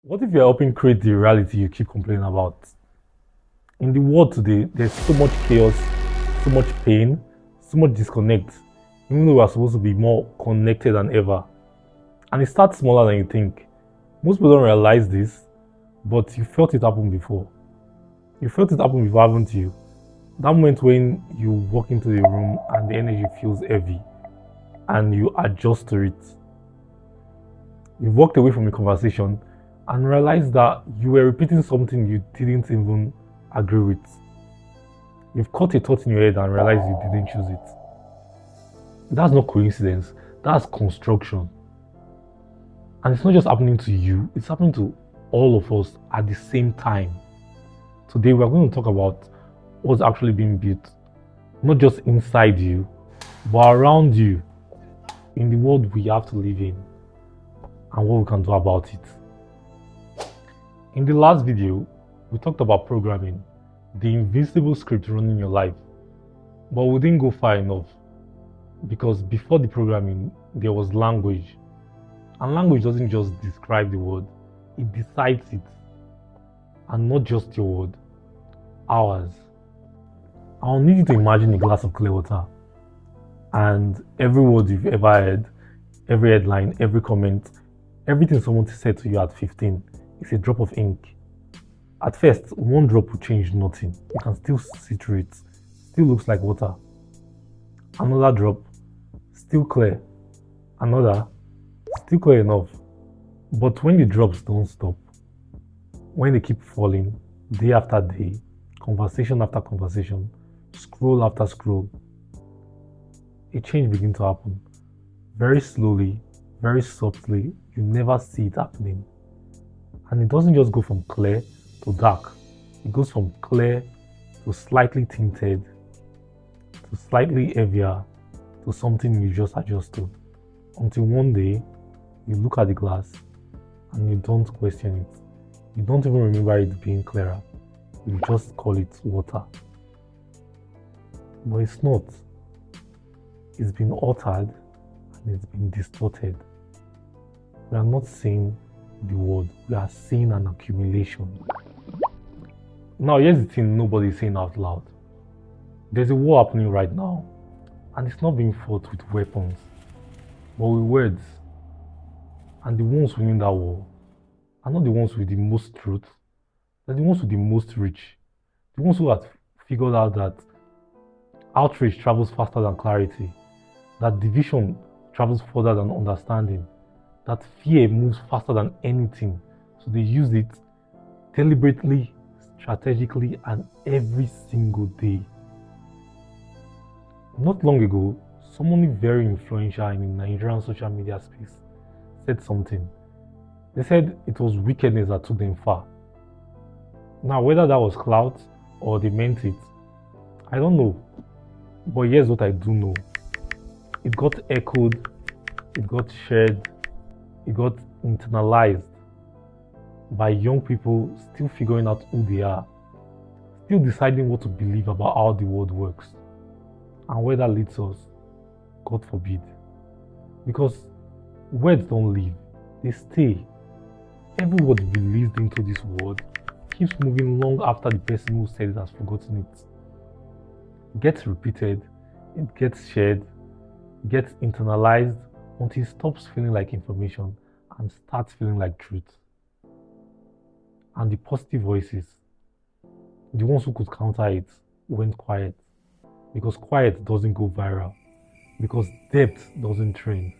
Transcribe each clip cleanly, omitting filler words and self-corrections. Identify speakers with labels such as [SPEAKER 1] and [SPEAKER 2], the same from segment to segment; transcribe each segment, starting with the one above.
[SPEAKER 1] What if you're helping create the reality you keep complaining about? In the world today, there's so much chaos, so much pain, so much disconnect, even though we're supposed to be more connected than ever. And it starts smaller than you think. Most people don't realize this, but you felt it happen before. You felt it happen before, haven't you? That moment when you walk into the room and the energy feels heavy and you adjust to it. You walked away from the conversation and realized that you were repeating something you didn't even agree with. You've caught a thought in your head and realized you didn't choose it. That's not coincidence, that's construction. And it's not just happening to you, it's happening to all of us at the same time. Today, we're going to talk about what's actually being built, not just inside you, but around you in the world we have to live in and what we can do about it. In the last video, we talked about programming, the invisible script running your life, but we didn't go far enough because before the programming, there was language. And language doesn't just describe the word, it decides it. And not just your word, ours. I'll need you to imagine a glass of clear water. And every word you've ever heard, every headline, every comment, everything someone said to you at 15 is a drop of ink. At first, one drop will change nothing. You can still see through it. Still looks like water. Another drop, still clear. Another, still clear enough. But when the drops don't stop, when they keep falling, day after day, conversation after conversation, scroll after scroll, a change begins to happen. Very slowly, very softly, you never see it happening. And it doesn't just go from clear to dark. It goes from clear to slightly tinted, to slightly heavier, to something you just adjust to. Until one day, you look at the glass and you don't question it. You don't even remember it being clearer. You just call it water. But it's not. It's been altered and it's been distorted. We are not seeing the word, we are seeing an accumulation. Now, here's the thing nobody is saying out loud. There's a war happening right now, and it's not being fought with weapons, but with words. And the ones winning that war are not the ones with the most truth, they're the ones with the most reach. The ones who have figured out that outrage travels faster than clarity, that division travels further than understanding, that fear moves faster than anything. So they use it deliberately, strategically, and every single day. Not long ago, someone very influential in the Nigerian social media space said something. They said it was wickedness that took them far. Now, whether that was clout or they meant it, I don't know. But here's what I do know. It got echoed, it got shared, it got internalized by young people still figuring out who they are, still deciding what to believe about how the world works and where that leads us, God forbid. Because words don't leave, they stay. Every word released into this world keeps moving long after the person who said it has forgotten it. It gets repeated, it gets shared, it gets internalized until it stops feeling like information and starts feeling like truth. And the positive voices, the ones who could counter it, went quiet. Because quiet doesn't go viral. Because depth doesn't trend.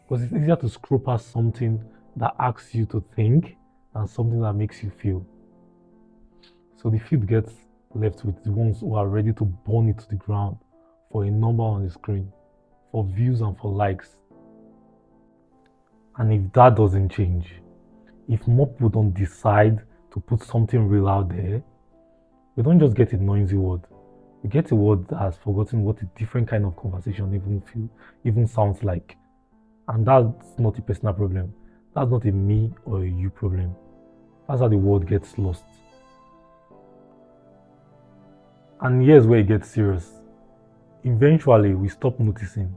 [SPEAKER 1] Because it's easier to scroll past something that asks you to think than something that makes you feel. So the field gets left with the ones who are ready to burn it to the ground for a number on the screen, for views and for likes. And if that doesn't change, if more people don't decide to put something real out there, we don't just get a noisy word. We get a word that has forgotten what a different kind of conversation even sounds like. And that's not a personal problem. That's not a me or a you problem. That's how the word gets lost. And here's where it gets serious. Eventually, we stop noticing.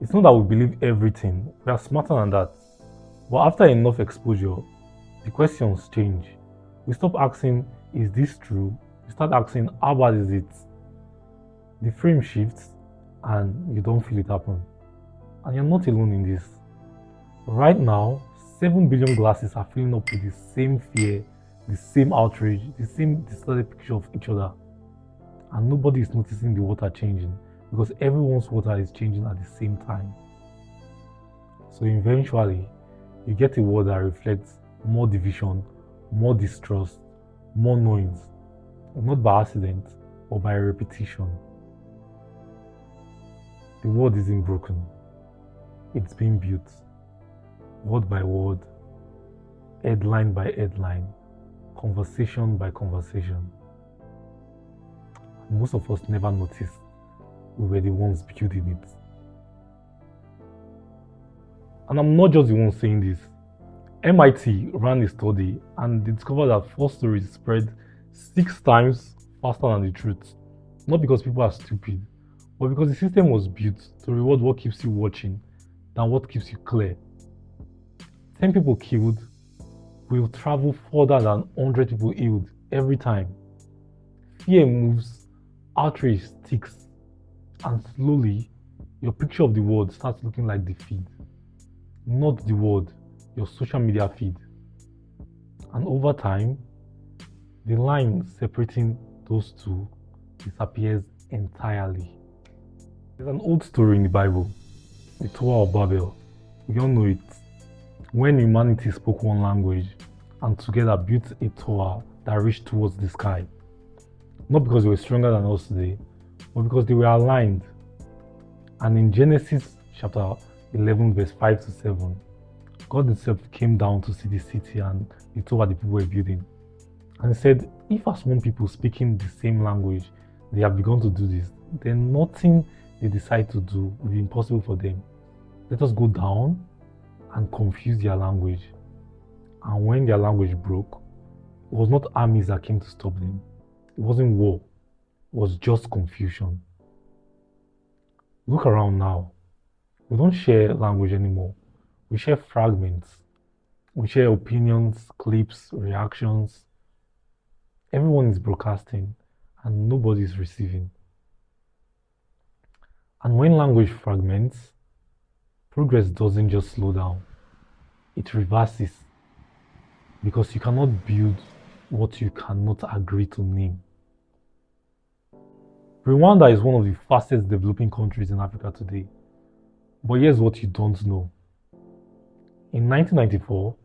[SPEAKER 1] It's not that we believe everything, we are smarter than that. But after enough exposure, The questions change. We stop asking, is this true? We start asking, how bad is it? The frame shifts and you don't feel it happen. And you're not alone in this. Right now, 7 billion glasses are filling up with the same fear, the same outrage, the same distorted picture of each other. And nobody is noticing the water changing because everyone's water is changing at the same time. So eventually, you get a world that reflects more division, more distrust, more noise, not by accident, but by repetition. The world isn't broken, it's being built, word by word, headline by headline, conversation by conversation. Most of us never noticed we were the ones building it. And I'm not just the one saying this. MIT ran a study and they discovered that false stories spread 6 times faster than the truth. Not because people are stupid, but because the system was built to reward what keeps you watching than what keeps you clear. 10 people killed will travel further than 100 people healed every time. Fear moves, outrage sticks, and slowly your picture of the world starts looking like the feed. Not the world, your social media feed. And over time, the line separating those two disappears entirely. There's an old story in the Bible, the Tower of Babel. We all know it. When humanity spoke one language and together built a tower that reached towards the sky. Not because they were stronger than us today, but because they were aligned. And in Genesis chapter 11, verse 5 to 7, God himself came down to see the city and the tower the people were building. And he said, if as one people speaking the same language, they have begun to do this, then nothing they decide to do will be impossible for them. Let us go down and confuse their language. And when their language broke, it was not armies that came to stop them. It wasn't war. It was just confusion. Look around now. We don't share language anymore. We share fragments. We share opinions, clips, reactions. Everyone is broadcasting and nobody is receiving. And when language fragments, progress doesn't just slow down, it reverses. Because you cannot build what you cannot agree to name. Rwanda is one of the fastest developing countries in Africa today. But here's what you don't know. In 1994,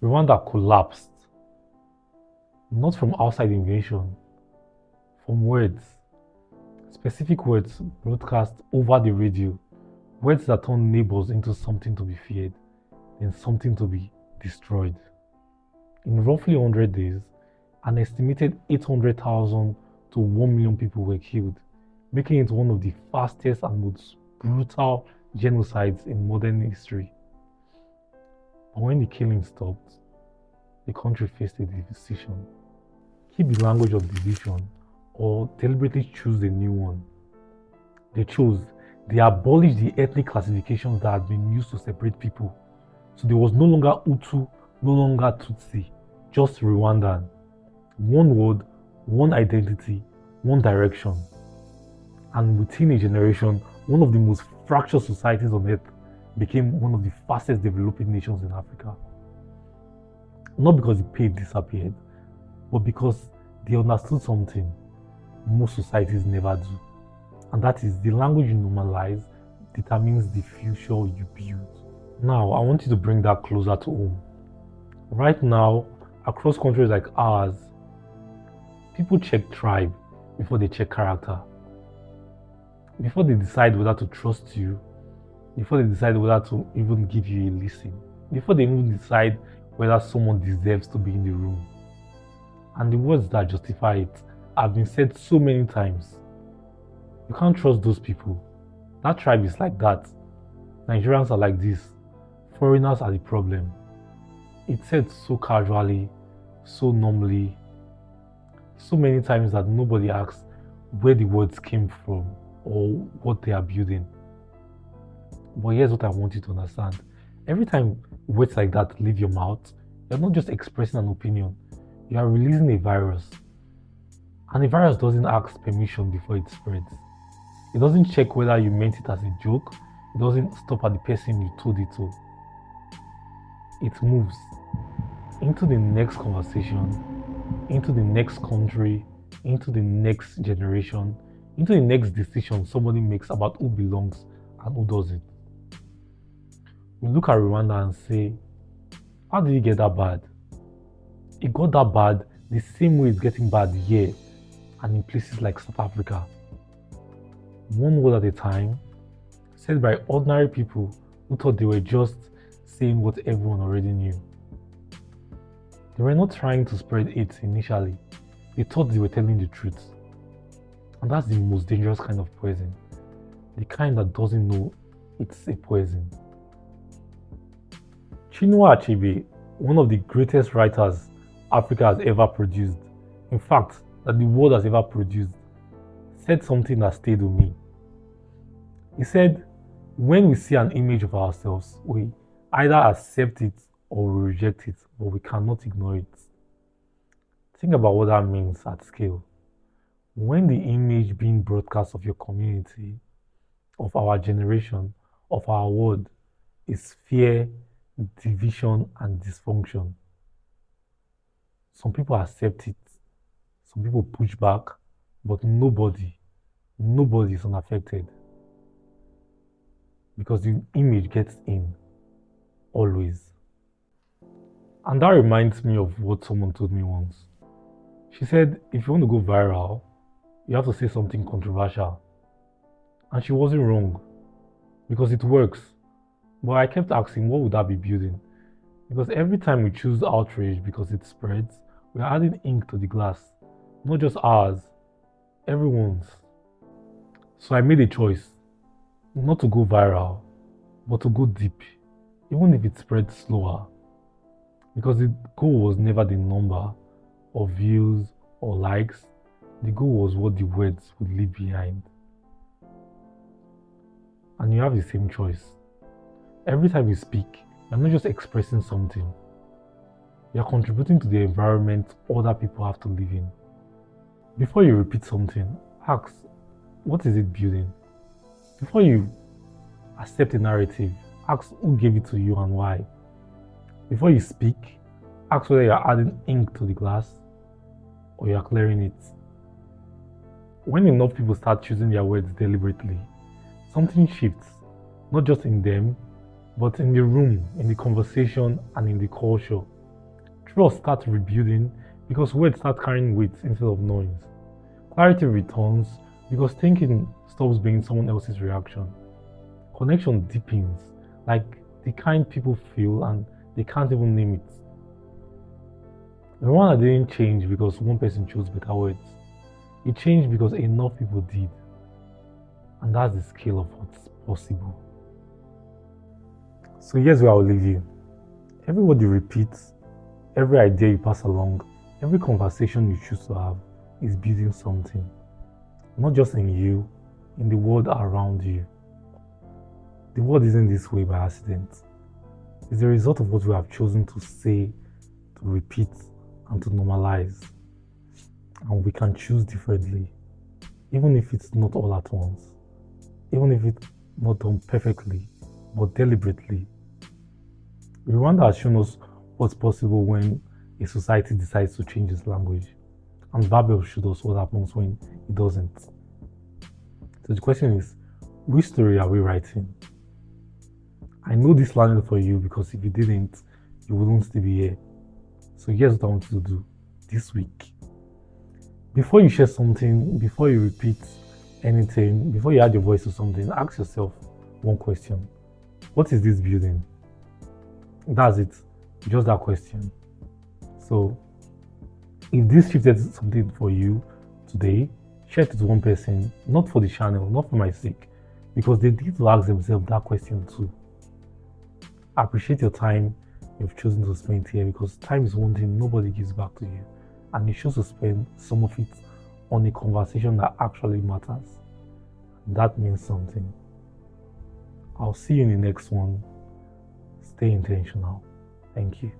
[SPEAKER 1] Rwanda collapsed. Not from outside invasion, from words. Specific words broadcast over the radio. Words that turn neighbors into something to be feared, then something to be destroyed. In roughly 100 days, an estimated 800,000 to 1 million people were killed, making it one of the fastest and most brutal genocides in modern history. But when the killing stopped, the country faced a decision. Keep the language of division or deliberately choose a new one. They abolished the ethnic classifications that had been used to separate people. So there was no longer Hutu, no longer Tutsi, just Rwandan. One word, one identity, one direction. And within a generation, one of the most fractured societies on earth became one of the fastest developing nations in Africa. Not because the pain disappeared, but because they understood something most societies never do. And that is the language you normalize determines the future you build. Now, I want you to bring that closer to home. Right now, across countries like ours, people check tribe before they check character. Before they decide whether to trust you, before they decide whether to even give you a listen, before they even decide whether someone deserves to be in the room. And the words that justify it have been said so many times. You can't trust those people. That tribe is like that. Nigerians are like this. Foreigners are the problem. It's said so casually, so normally, so many times that nobody asks where the words came from or what they are building. But here's what I want you to understand. Every time words like that leave your mouth, You're not just expressing an opinion, you are releasing a virus. And a virus doesn't ask permission before it spreads. It doesn't check whether you meant it as a joke. It doesn't stop at the person you told it to. It moves into the next conversation, into the next country, into the next generation, into the next decision somebody makes about who belongs and who doesn't. We look at Rwanda and say, how did it get that bad? It got that bad the same way it's getting bad here and in places like South Africa. One word at a time, said by ordinary people who thought they were just saying what everyone already knew. They were not trying to spread it initially. They thought they were telling the truth. And that's the most dangerous kind of poison. The kind that doesn't know it's a poison. Chinua Achebe, one of the greatest writers Africa has ever produced, in fact, that the world has ever produced, said something that stayed with me. He said, when we see an image of ourselves, we either accept it or we reject it, but we cannot ignore it. Think about what that means at scale. When the image being broadcast of your community, of our generation, of our world is fear, division, and dysfunction, some people accept it, some people push back, but nobody is unaffected. Because the image gets in, always. And that reminds me of what someone told me once. She said, if you want to go viral, you have to say something controversial. And she wasn't wrong, because it works. But I kept asking, what would that be building? Because every time we choose outrage because it spreads, we're adding ink to the glass. Not just ours, everyone's. So I made a choice, not to go viral, but to go deep, even if it spreads slower. Because the goal was never the number of views or likes. The goal was what the words would leave behind. And you have the same choice. Every time you speak, you're not just expressing something. You're contributing to the environment other people have to live in. Before you repeat something, ask, what is it building? Before you accept a narrative, ask who gave it to you and why. Before you speak, ask whether you're adding ink to the glass or you're clearing it. When enough people start choosing their words deliberately, something shifts, not just in them, but in the room, in the conversation, and in the culture. Trust starts rebuilding because words start carrying weight instead of noise. Clarity returns because thinking stops being someone else's reaction. Connection deepens, like the kind people feel and they can't even name it. The one that didn't change because one person chose better words. It changed because enough people did. And that's the scale of what's possible. So here's where I'll leave you. Every word you repeat, every idea you pass along, every conversation you choose to have is building something. Not just in you, in the world around you. The world isn't this way by accident. It's the result of what we have chosen to say, to repeat, and to normalize. And we can choose differently, even if it's not all at once, even if it's not done perfectly, but deliberately. Rwanda has shown us what's possible when a society decides to change its language, and Babel showed us what happens when it doesn't. So the question is, which story are we writing? I know this landed for you because if you didn't, you wouldn't still be here. So here's what I want you to do this week. Before you share something, before you repeat anything, before you add your voice to something, ask yourself one question. What is this building? That's it. Just that question. So, if this shifted something for you today, share it with one person, not for the channel, not for my sake, because they need to ask themselves that question too. Appreciate your time you've chosen to spend here, because time is one thing nobody gives back to you, and you choose to spend some of it on a conversation that actually matters. That means something. I'll see you in the next one. Stay intentional. Thank you.